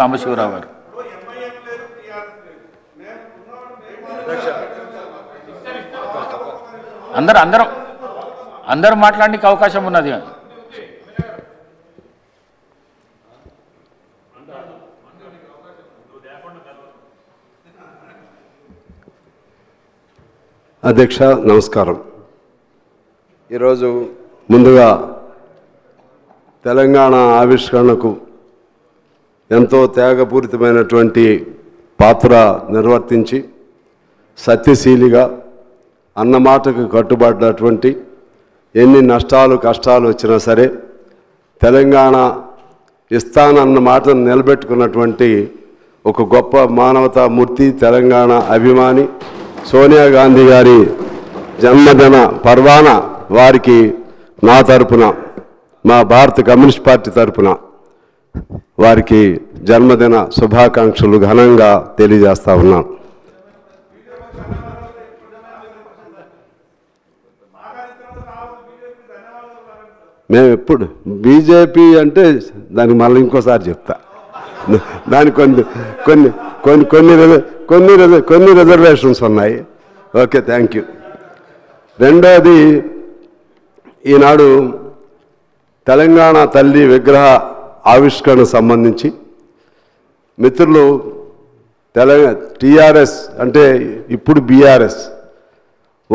సాంబశివరావు గారు. అందరూ మాట్లాడడానికి అవకాశం ఉన్నది. అధ్యక్ష నమస్కారం. ఈరోజు ముందుగా తెలంగాణ ఆవిష్కరణకు ఎంతో త్యాగపూరితమైనటువంటి పాత్ర నిర్వర్తించి సత్యశీలిగా అన్నమాటకు కట్టుబడినటువంటి ఎన్ని నష్టాలు కష్టాలు వచ్చినా సరే తెలంగాణ ఇస్తానన్న మాటను నిలబెట్టుకున్నటువంటి ఒక గొప్ప మానవతా మూర్తి, తెలంగాణ అభిమాని సోనియా గాంధీ గారి జన్మదిన పర్వాన వారికి నా తరపున, మా భారత కమ్యూనిస్ట్ పార్టీ తరపున వారికి జన్మదిన శుభాకాంక్షలు ఘనంగా తెలియజేస్తా ఉన్నాను. మేము ఎప్పుడు బీజేపీ అంటే దానికి మళ్ళీ ఇంకోసారి చెప్తా, దానికి కొన్ని రిజర్వేషన్స్ ఉన్నాయి. Okay, thank you. రెండోది, ఈనాడు తెలంగాణ తల్లి విగ్రహ ఆవిష్కరణ సంబంధించి మిత్రులు టీఆర్ఎస్ అంటే ఇప్పుడు బీఆర్ఎస్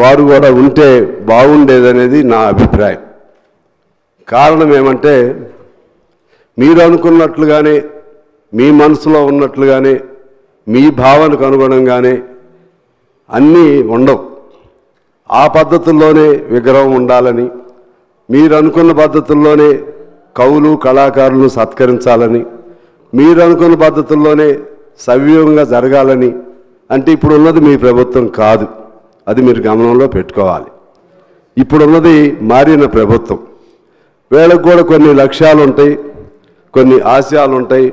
వారు కూడా ఉంటే బాగుండేదనేది నా అభిప్రాయం. కారణం ఏమంటే, మీరు అనుకున్నట్లుగానే మీ మనసులో ఉన్నట్లుగానే మీ భావనకు అనుగుణంగానే అన్నీ ఉండవు. ఆ పద్ధతుల్లోనే విగ్రహం ఉండాలని, మీరు అనుకున్న పద్ధతుల్లోనే కవులు కళాకారులను సత్కరించాలని, మీరు అనుకున్న పద్ధతుల్లోనే సవ్యంగా జరగాలని అంటే ఇప్పుడు ఉన్నది మీ ప్రభుత్వం కాదు. అది మీరు గమనంలో పెట్టుకోవాలి. ఇప్పుడున్నది మారిన ప్రభుత్వం. వీళ్ళకు కూడా కొన్ని లక్ష్యాలు ఉంటాయి, కొన్ని ఆశయాలు ఉంటాయి,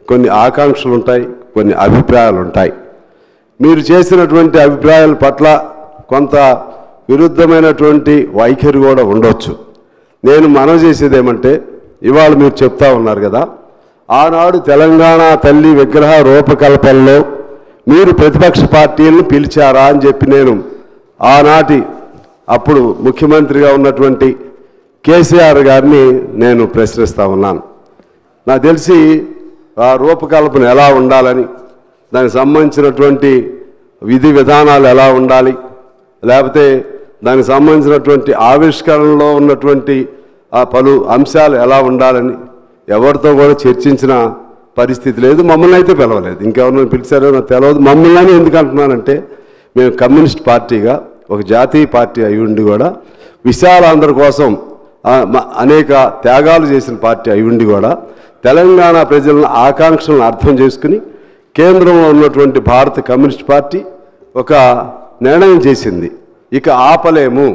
కొన్ని ఆకాంక్షలు ఉంటాయి, కొన్ని అభిప్రాయాలు ఉంటాయి. మీరు చేసినటువంటి అభిప్రాయాల పట్ల కొంత విరుద్ధమైనటువంటి వైఖరి కూడా ఉండొచ్చు. నేను మనవి చేసేది ఏమంటే, ఇవాళ మీరు చెప్తా ఉన్నారు కదా, ఆనాడు తెలంగాణ తల్లి విగ్రహ రూపకల్పనలో మీరు ప్రతిపక్ష పార్టీలను పిలిచారా అని చెప్పి నేను ఆనాటి అప్పుడు ముఖ్యమంత్రిగా ఉన్నటువంటి కేసీఆర్ గారిని నేను ప్రశ్నిస్తూ ఉన్నాను. నాకు తెలిసి ఆ రూపకల్పన ఎలా ఉండాలని, దానికి సంబంధించినటువంటి విధి విధానాలు ఎలా ఉండాలి, లేకపోతే దానికి సంబంధించినటువంటి ఆవిష్కరణలో ఉన్నటువంటి ఆ పలు అంశాలు ఎలా ఉండాలని ఎవరితో కూడా చర్చించిన పరిస్థితి లేదు. మమ్మల్ని అయితే పిలవలేదు. ఇంకెవరిని పిలిచారో నాకు తెలియదు. మమ్మల్ని ఎందుకు అంటున్నానంటే, మేము కమ్యూనిస్ట్ పార్టీగా ఒక జాతీయ పార్టీ అయి ఉండి కూడా విశాలాంధ్ర కోసం అనేక త్యాగాలు చేసిన పార్టీ అయి ఉండి కూడా తెలంగాణ ప్రజల ఆకాంక్షలను అర్థం చేసుకుని కేంద్రంలో ఉన్నటువంటి భారత కమ్యూనిస్ట్ పార్టీ ఒక నిర్ణయం చేసింది. ఇక ఆపలేము,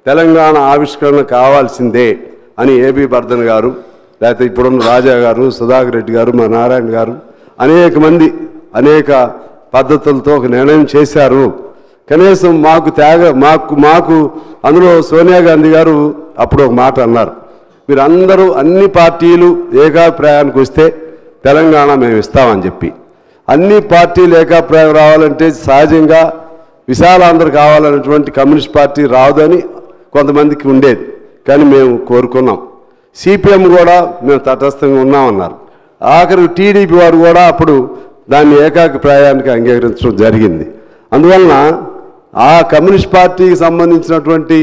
తెలంగాణ ఆవిష్కరణ కావాల్సిందే అని ఏబీ బర్ధన్ గారు, లేకపోతే ఇప్పుడున్న రాజా గారు, సుధాకర్ రెడ్డి గారు, మా నారాయణ గారు అనేక మంది అనేక పద్ధతులతో ఒక నిర్ణయం చేశారు. కనీసం మాకు అందులో సోనియా గాంధీ గారు అప్పుడు ఒక మాట అన్నారు, మీరందరూ అన్ని పార్టీలు ఏకాభిప్రాయానికి వస్తే తెలంగాణ మేము ఇస్తామని చెప్పి. అన్ని పార్టీలు ఏకాభిప్రాయం రావాలంటే సహజంగా విశాలాంధ్ర కావాలన్నటువంటి కమ్యూనిస్ట్ పార్టీ రాదని కొంతమందికి ఉండేది. కానీ మేము కోరుకున్నాం. సిపిఎం కూడా మేము తటస్థంగా ఉన్నామన్నారు. ఆఖరి టీడీపీ వారు కూడా అప్పుడు దాన్ని ఏకాభిప్రాయానికి అంగీకరించడం జరిగింది. అందువలన ఆ కమ్యూనిస్ట్ పార్టీకి సంబంధించినటువంటి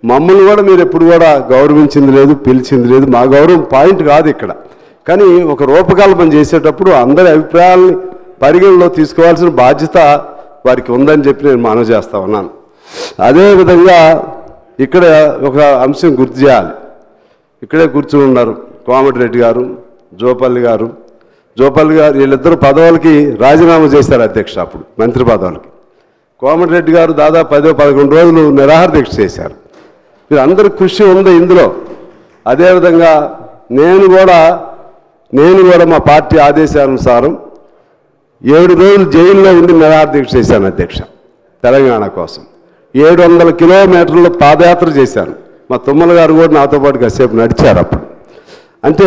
మమ్మల్ని కూడా మీరు ఎప్పుడు కూడా గౌరవించింది లేదు, పిలిచింది లేదు. మా గౌరవం పాయింట్ కాదు ఇక్కడ. కానీ ఒక రూపకల్పన చేసేటప్పుడు అందరి అభిప్రాయాలని పరిగణలో తీసుకోవాల్సిన బాధ్యత వారికి ఉందని చెప్పి నేను మనవి చేస్తూ ఉన్నాను. అదేవిధంగా ఇక్కడ ఒక అంశం గుర్తు చేయాలి. ఇక్కడే కూర్చుని ఉన్నారు కోమటిరెడ్డి గారు, జోపల్లి గారు వీళ్ళిద్దరు పదవులకి రాజీనామా చేశారు అధ్యక్ష. అప్పుడు మంత్రి పదవులకి కోమటిరెడ్డి గారు దాదాపు 10-11 రోజులు నిరాహార దీక్ష చేశారు. మీరు అందరూ కృషి ఉంది ఇందులో. అదేవిధంగా నేను కూడా మా పార్టీ ఆదేశానుసారం 7 రోజులు జైల్లో ఉండి నిరాహార దీక్ష చేశాను అధ్యక్ష. తెలంగాణ కోసం 700 కిలోమీటర్లు పాదయాత్ర చేశాను. మా తుమ్మల గారు కూడా నాతో పాటు కాసేపు నడిచారు అప్పుడు. అంటే